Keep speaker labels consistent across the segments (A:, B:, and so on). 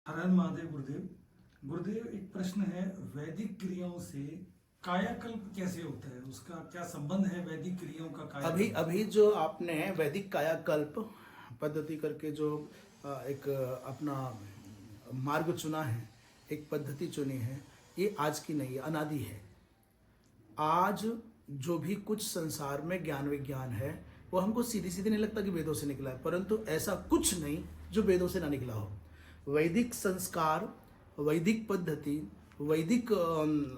A: हर हर महादेव गुरुदेव। गुरुदेव, एक प्रश्न है, वैदिक क्रियाओं से कायाकल्प कैसे होता है? उसका क्या संबंध है वैदिक क्रियाओं का
B: अभी
A: कायाकल्प?
B: अभी जो आपने वैदिक कायाकल्प पद्धति करके जो एक अपना मार्ग चुना है, एक पद्धति चुनी है, ये आज की नहीं है, अनादि है। आज जो भी कुछ संसार में ज्ञान विज्ञान है वो हमको सीधी सीधी नहीं लगता कि वेदों से निकला है, परंतु ऐसा कुछ नहीं जो वेदों से ना निकला हो। वैदिक संस्कार, वैदिक पद्धति, वैदिक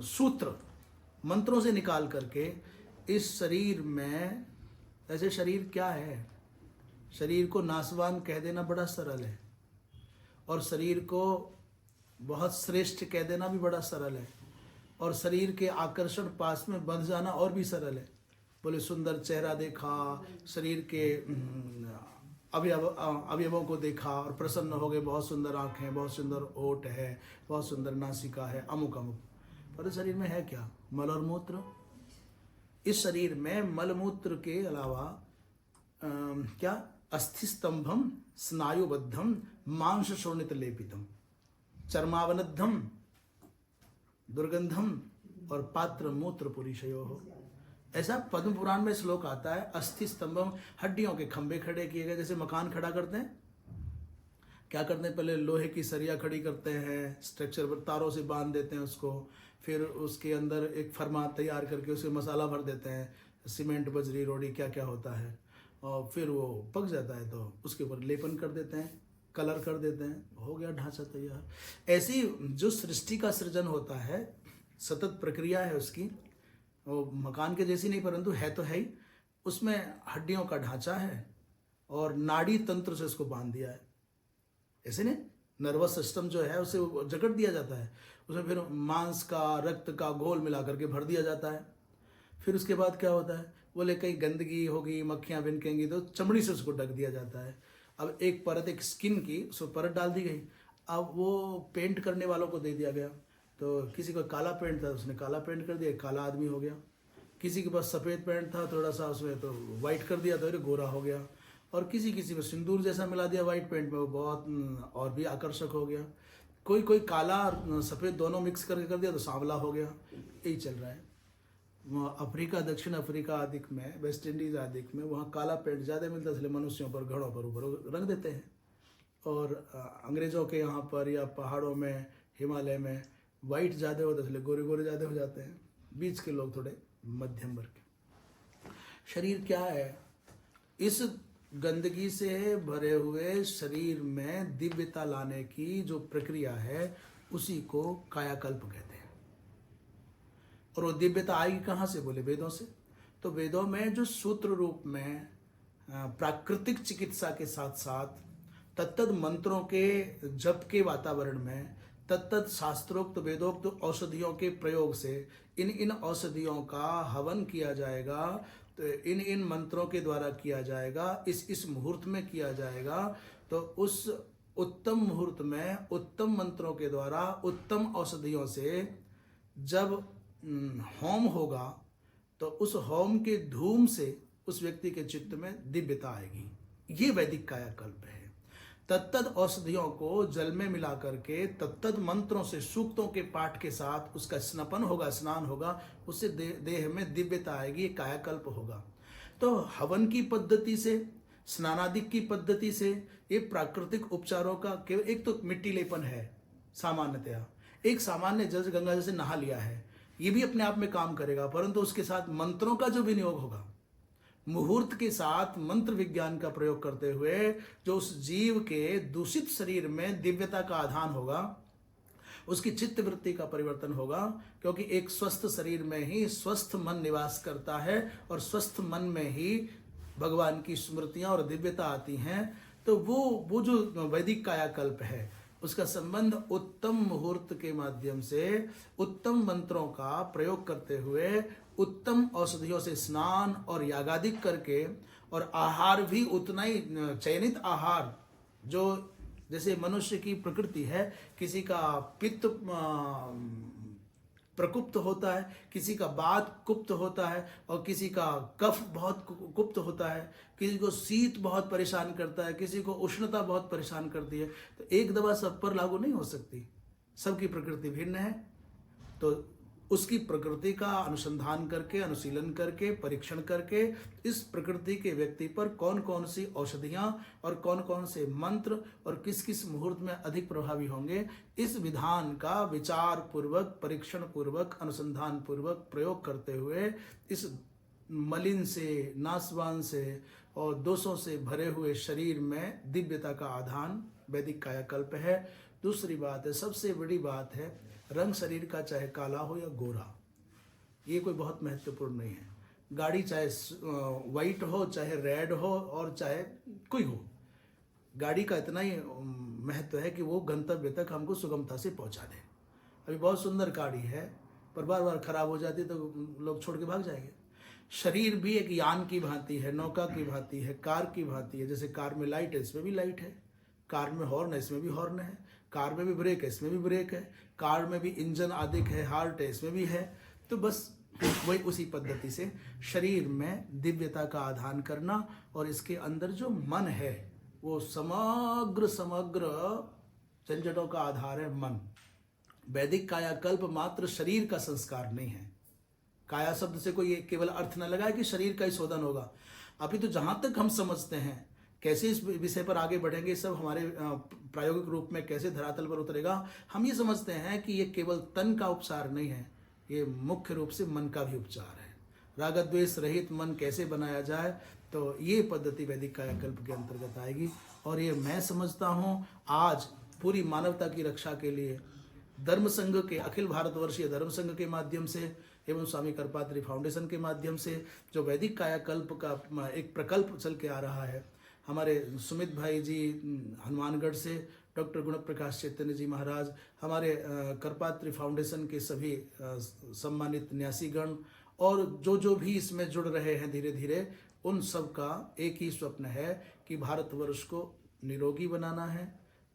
B: सूत्र मंत्रों से निकाल करके इस शरीर में, ऐसे शरीर क्या है, शरीर को नासवान कह देना बड़ा सरल है और शरीर को बहुत श्रेष्ठ कह देना भी बड़ा सरल है और शरीर के आकर्षण पास में बंध जाना और भी सरल है। बोले सुंदर चेहरा देखा, शरीर के अवयवों को देखा और प्रसन्न हो गए, बहुत सुंदर आंखें, बहुत सुंदर ओठ है, बहुत सुंदर नासिका है, अमुक अमुक। पर इस शरीर में है क्या? मल और मूत्र। इस शरीर में मल मूत्र के अलावा क्या? अस्थि स्तंभम स्नायुबद्धम मांस शोणित लेपितम चर्मावनद्धम दुर्गंधम और पात्र मूत्र पुरीशयो हो। ऐसा पद्म पुराण में श्लोक आता है। अस्थि स्तंभम, हड्डियों के खंभे खड़े किए गए, जैसे मकान खड़ा करते हैं। क्या करते हैं? पहले लोहे की सरिया खड़ी करते हैं, स्ट्रक्चर पर तारों से बांध देते हैं उसको, फिर उसके अंदर एक फर्मा तैयार करके उसके मसाला भर देते हैं, सीमेंट बजरी रोड़ी क्या क्या होता है, और फिर वो पक जाता है तो उसके ऊपर लेपन कर देते हैं, कलर कर देते हैं, हो गया ढांचा तैयार। ऐसी जो सृष्टि का सृजन होता है, सतत प्रक्रिया है उसकी, वो मकान के जैसी नहीं परंतु है तो है ही। उसमें हड्डियों का ढांचा है और नाड़ी तंत्र से उसको बांध दिया है। ऐसे नहीं, नर्वस सिस्टम जो है उसे जकड़ दिया जाता है, उसमें फिर मांस का रक्त का घोल मिला करके भर दिया जाता है। फिर उसके बाद क्या होता है? बोले कहीं गंदगी होगी, मक्खियाँ भिनकेंगी तो चमड़ी से उसको ढक दिया जाता है। अब एक परत, एक स्किन की उसको परत डाल दी गई। अब वो पेंट करने वालों को दे दिया गया, तो किसी को काला पेंट था उसने काला पेंट कर दिया, काला आदमी हो गया। किसी के पास सफ़ेद पेंट था थोड़ा सा, उसमें तो वाइट कर दिया तो गोरा हो गया। और किसी किसी में सिंदूर जैसा मिला दिया वाइट पेंट में, वो बहुत और भी आकर्षक हो गया। कोई कोई काला और सफ़ेद दोनों मिक्स करके कर दिया तो सांवला हो गया। यही चल रहा है। अफ्रीका, दक्षिण अफ्रीका आदि में, वेस्ट इंडीज आदि में, वहाँ काला पेंट ज़्यादा मिलता है, इसलिए मनुष्यों पर, घड़ों पर ऊपर रख देते हैं। और अंग्रेज़ों के यहाँ पर या पहाड़ों में, हिमालय में वाइट ज़्यादा होता है, इसलिए गोरे गोरे ज़्यादा हो जाते हैं। बीच के लोग थोड़े मध्यम वर्ग के। शरीर क्या है? इस गंदगी से भरे हुए शरीर में दिव्यता लाने की जो प्रक्रिया है उसी को कायाकल्प कहते हैं। और वो दिव्यता आएगी कहाँ से? बोले वेदों से। तो वेदों में जो सूत्र रूप में प्राकृतिक चिकित्सा के साथ साथ तत्तद मंत्रों के जप के वातावरण में, तत्तद शास्त्रोक्त वेदोक्त औषधियों के प्रयोग से इन इन औषधियों का हवन किया जाएगा, तो इन इन मंत्रों के द्वारा किया जाएगा, इस मुहूर्त में किया जाएगा। तो उस उत्तम मुहूर्त में उत्तम मंत्रों के द्वारा उत्तम औषधियों से जब होम होगा तो उस होम के धूम से उस व्यक्ति के चित्त में दिव्यता आएगी। ये वैदिक कायाकल्प है। तत्तद औषधियों को जल में मिला करके तत्तद मंत्रों से, सूक्तों के पाठ के साथ उसका स्नपन होगा, स्नान होगा, उससे देह में दिव्यता आएगी, ये कायाकल्प होगा। तो हवन की पद्धति से, स्नानादिक की पद्धति से, ये प्राकृतिक उपचारों का केवल एक तो मिट्टी लेपन है सामान्यतया, एक सामान्य जल गंगा जैसे नहा लिया है, ये भी अपने आप में काम करेगा, परंतु उसके साथ मंत्रों का जो विनियोग होगा, मुहूर्त के साथ मंत्र विज्ञान का प्रयोग करते हुए जो उस जीव के दूषित शरीर में दिव्यता का आधान होगा, उसकी चित्त वृत्ति का परिवर्तन होगा। क्योंकि एक स्वस्थ शरीर में ही स्वस्थ मन निवास करता है और स्वस्थ मन में ही भगवान की स्मृतियां और दिव्यता आती हैं। तो वो जो वैदिक कायाकल्प है उसका संबंध उत्तम मुहूर्त के माध्यम से उत्तम मंत्रों का प्रयोग करते हुए, उत्तम औषधियों से स्नान और यागादिक करके, और आहार भी उतना ही चयनित आहार, जो जैसे मनुष्य की प्रकृति है, किसी का प्रकुप्त होता है, किसी का बात कुप्त होता है, और किसी का कफ बहुत कुप्त होता है, किसी को शीत बहुत परेशान करता है, किसी को उष्णता बहुत परेशान करती है। तो एक दवा सब पर लागू नहीं हो सकती, सबकी प्रकृति भिन्न है। तो उसकी प्रकृति का अनुसंधान करके, अनुशीलन करके, परीक्षण करके इस प्रकृति के व्यक्ति पर कौन कौन सी औषधियाँ और कौन कौन से मंत्र और किस किस मुहूर्त में अधिक प्रभावी होंगे, इस विधान का विचार पूर्वक, परीक्षण पूर्वक, अनुसंधान पूर्वक प्रयोग करते हुए इस मलिन से, नासवान से और दोषों से भरे हुए शरीर में दिव्यता का आधान वैदिक कायाकल्प है। दूसरी बात है, सबसे बड़ी बात है, रंग शरीर का चाहे काला हो या गोरा, ये कोई बहुत महत्वपूर्ण नहीं है। गाड़ी चाहे वाइट हो, चाहे रेड हो और चाहे कोई हो, गाड़ी का इतना ही महत्व है कि वो गंतव्य तक हमको सुगमता से पहुंचा दे। अभी बहुत सुंदर गाड़ी है पर बार बार खराब हो जाती तो लोग छोड़ के भाग जाएंगे। शरीर भी एक यान की भांति है, नौका की भांति है, कार की भांति है। जैसे कार में लाइट है, इसमें भी लाइट है, कार में हॉर्न है, इसमें भी हॉर्न है, कार में भी ब्रेक है, इसमें भी ब्रेक है, कार में भी इंजन आदिक है, हार्ट है, इसमें भी है। तो बस वही उसी पद्धति से शरीर में दिव्यता का आधान करना, और इसके अंदर जो मन है वो समग्र झंझटों का आधार है मन। वैदिक कायाकल्प मात्र शरीर का संस्कार नहीं है। काया शब्द से कोई केवल अर्थ न लगाए कि शरीर का ही शोधन होगा। अभी तो जहाँ तक हम समझते हैं, कैसे इस विषय पर आगे बढ़ेंगे, सब हमारे प्रायोगिक रूप में कैसे धरातल पर उतरेगा, हम ये समझते हैं कि ये केवल तन का उपचार नहीं है, ये मुख्य रूप से मन का भी उपचार है। राग द्वेष रहित मन कैसे बनाया जाए, तो ये पद्धति वैदिक कायाकल्प के अंतर्गत आएगी। और ये मैं समझता हूँ आज पूरी मानवता की रक्षा के लिए धर्म संघ के, अखिल भारतवर्षीय धर्म संघ के माध्यम से एवं स्वामी करपात्री फाउंडेशन के माध्यम से जो वैदिक कायाकल्प का एक प्रकल्प चल के आ रहा है, हमारे सुमित भाई जी हनुमानगढ़ से, डॉक्टर गुण प्रकाश चैतन्य जी महाराज, हमारे करपात्री फाउंडेशन के सभी सम्मानित न्यासीगण, और जो भी इसमें जुड़ रहे हैं धीरे धीरे, उन सब का एक ही स्वप्न है कि भारतवर्ष को निरोगी बनाना है,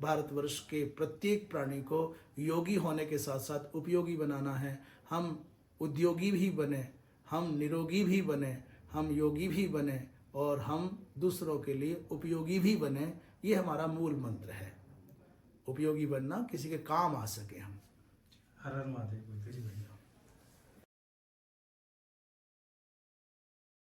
B: भारतवर्ष के प्रत्येक प्राणी को योगी होने के साथ साथ उपयोगी बनाना है। हम उद्योगी भी बने, हम निरोगी भी बने, हम योगी भी बने, और हम दूसरों के लिए उपयोगी भी बने। ये हमारा मूल मंत्र है, उपयोगी बनना, किसी के काम आ सके हम।
A: हर हर महादेव।